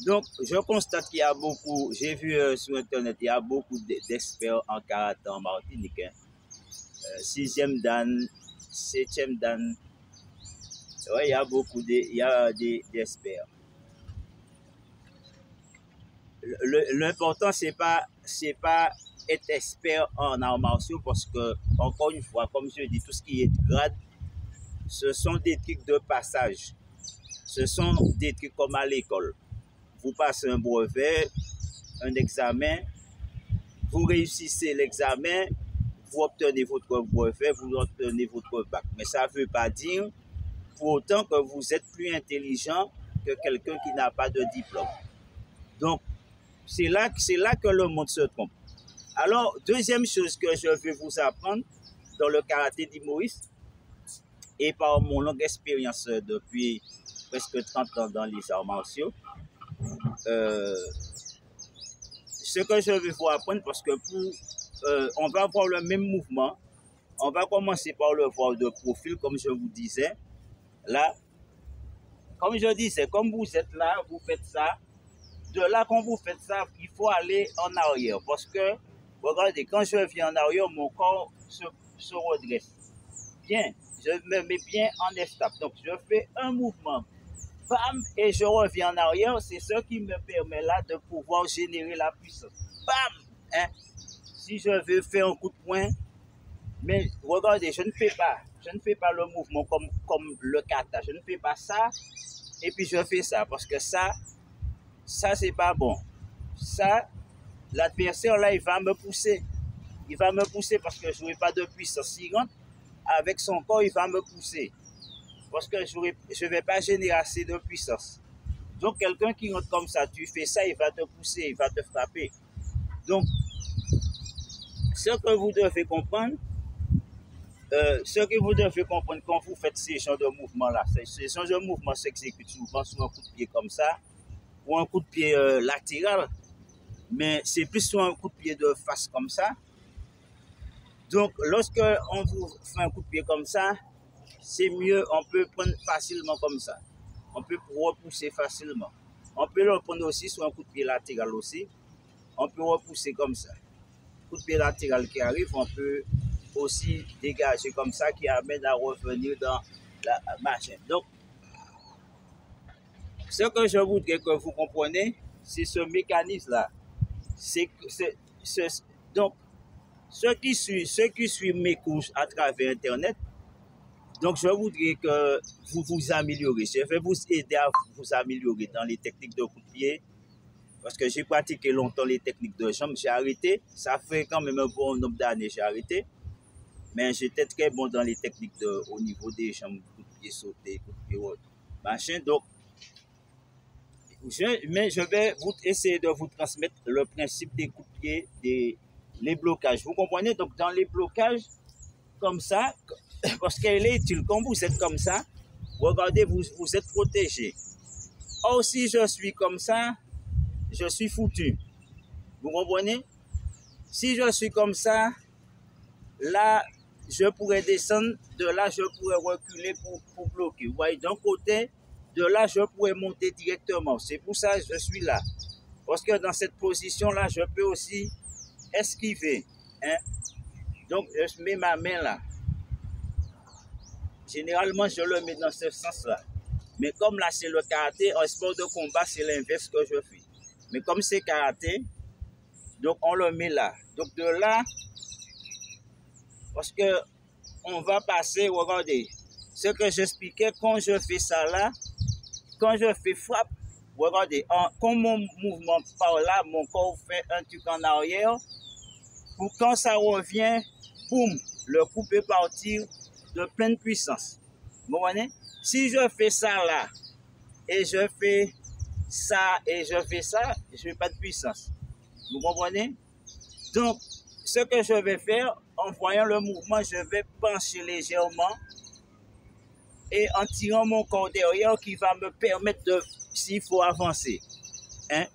Donc, je constate qu'il y a beaucoup, j'ai vu sur Internet, il y a beaucoup d'experts en karaté en Martinique. Hein. 6e dan, 7e dan. Ouais, il y a beaucoup d'experts. L'important, c'est pas être expert en arts martiaux parce que, encore une fois, comme je dis, tout ce qui est grade, ce sont des trucs de passage. Ce sont des trucs comme à l'école. Vous passez un brevet, un examen, vous réussissez l'examen, vous obtenez votre brevet, vous obtenez votre bac. Mais ça ne veut pas dire pour autant que vous êtes plus intelligent que quelqu'un qui n'a pas de diplôme. Donc, c'est là que le monde se trompe. Alors, deuxième chose que je vais vous apprendre dans le karaté d'Imoris, et par mon longue expérience depuis presque 30 ans dans les arts martiaux, ce que je vais vous apprendre, parce que on va voir le même mouvement, on va commencer par le voir de profil, comme je vous disais. Là, comme je disais, comme vous êtes là, vous faites ça. De là, quand vous faites ça, il faut aller en arrière. Parce que, regardez, quand je viens en arrière, mon corps se redresse. Bien, je me mets bien en estape. Donc, je fais un mouvement. Bam, et je reviens en arrière. C'est ce qui me permet là de pouvoir générer la puissance. Bam, hein. Si je veux faire un coup de poing, mais regardez, je ne fais pas le mouvement comme le kata. Je ne fais pas ça. Et puis, je fais ça. Parce que ça c'est pas bon. Ça, l'adversaire là, il va me pousser. Il va me pousser parce que je n'aurai pas de puissance. S'il rentre avec son corps, il va me pousser. Parce que je ne vais pas générer assez de puissance. Donc, quelqu'un qui rentre comme ça, tu fais ça, il va te pousser, il va te frapper. Donc, ce que vous devez comprendre, quand vous faites ces genres de mouvements-là, ces genres de mouvements s'exécutent souvent sur un coup de pied comme ça, ou un coup de pied latéral, mais c'est plus sur un coup de pied de face comme ça. Donc, lorsque on vous fait un coup de pied comme ça, c'est mieux, on peut prendre facilement comme ça. On peut repousser facilement. On peut le prendre aussi sur un coup de pied latéral aussi. On peut repousser comme ça. Coup de pied latéral qui arrive, on peut aussi dégager comme ça, qui amène à revenir dans la machine. Donc, ce que je voudrais que vous compreniez, c'est ce mécanisme-là. Donc, ceux qui suivent mes cours à travers Internet, donc je voudrais que vous vous améliorez. Je vais vous aider à vous améliorer dans les techniques de coup de pied, parce que j'ai pratiqué longtemps les techniques de jambes. J'ai arrêté, ça fait quand même un bon nombre d'années j'ai arrêté, mais j'étais très bon dans les techniques au niveau des jambes, coup de pied sauté, coup de pied machin. Donc, mais je vais essayer de vous transmettre le principe des coups de pied, les blocages. Vous comprenez? Donc, dans les blocages, comme ça, parce qu'elle est utile, quand vous êtes comme ça, regardez, vous êtes protégé. Or, si je suis comme ça, je suis foutu. Vous comprenez? Si je suis comme ça, là, je pourrais descendre, de là, je pourrais reculer pour bloquer. Vous voyez, d'un côté, de là, je pourrais monter directement. C'est pour ça que je suis là. Parce que dans cette position-là, je peux aussi esquiver. Hein? Donc, je mets ma main là. Généralement, je le mets dans ce sens-là. Mais comme là, c'est le karaté, en sport de combat, c'est l'inverse que je fais. Mais comme c'est karaté, donc on le met là. Donc de là, parce que on va passer, regardez, ce que j'expliquais, quand je fais ça là, quand je fais frappe, regardez, quand mon mouvement par là, mon corps fait un truc en arrière, pour quand ça revient, boum, le coup peut partir de pleine puissance. Vous comprenez? Si je fais ça là, et je fais ça, et je fais ça, je n'ai pas de puissance. Vous comprenez? Donc, ce que je vais faire, en voyant le mouvement, je vais pencher légèrement et en tirant mon corps derrière qui va me permettre de, s'il faut avancer, hein,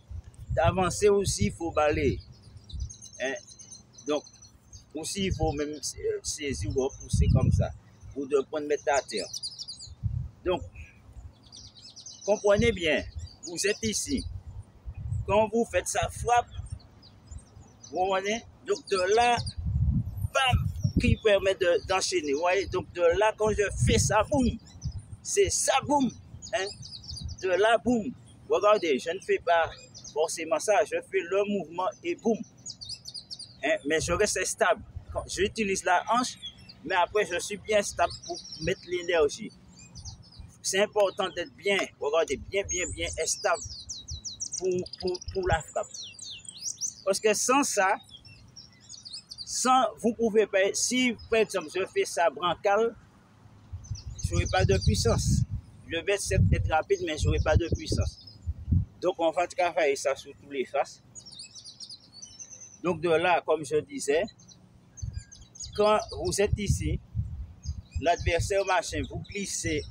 d'avancer aussi, il faut balayer. Hein. Donc, aussi, il faut même saisir ou repousser comme ça, ou de prendre mettre à terre. Donc, comprenez bien, vous êtes ici. quand vous faites sa frappe, vous voyez, donc de là, bam, qui permet d'enchaîner. Vous voyez, donc de là, quand je fais ça, boum, c'est ça, boum. Hein? De là, boum. Regardez, je ne fais pas forcément ça, je fais le mouvement et boum. Hein? Mais je reste stable. J'utilise la hanche, mais après, je suis bien stable pour mettre l'énergie. C'est important d'être bien, regardez, bien stable pour la frappe. Parce que sans ça, vous pouvez pas, si par exemple je fais ça brancal, je n'aurai pas de puissance. Je vais être rapide, mais je n'aurai pas de puissance. Donc on va travailler ça sur tous les faces. Donc de là, comme je disais, quand vous êtes ici, l'adversaire machin, vous glissez.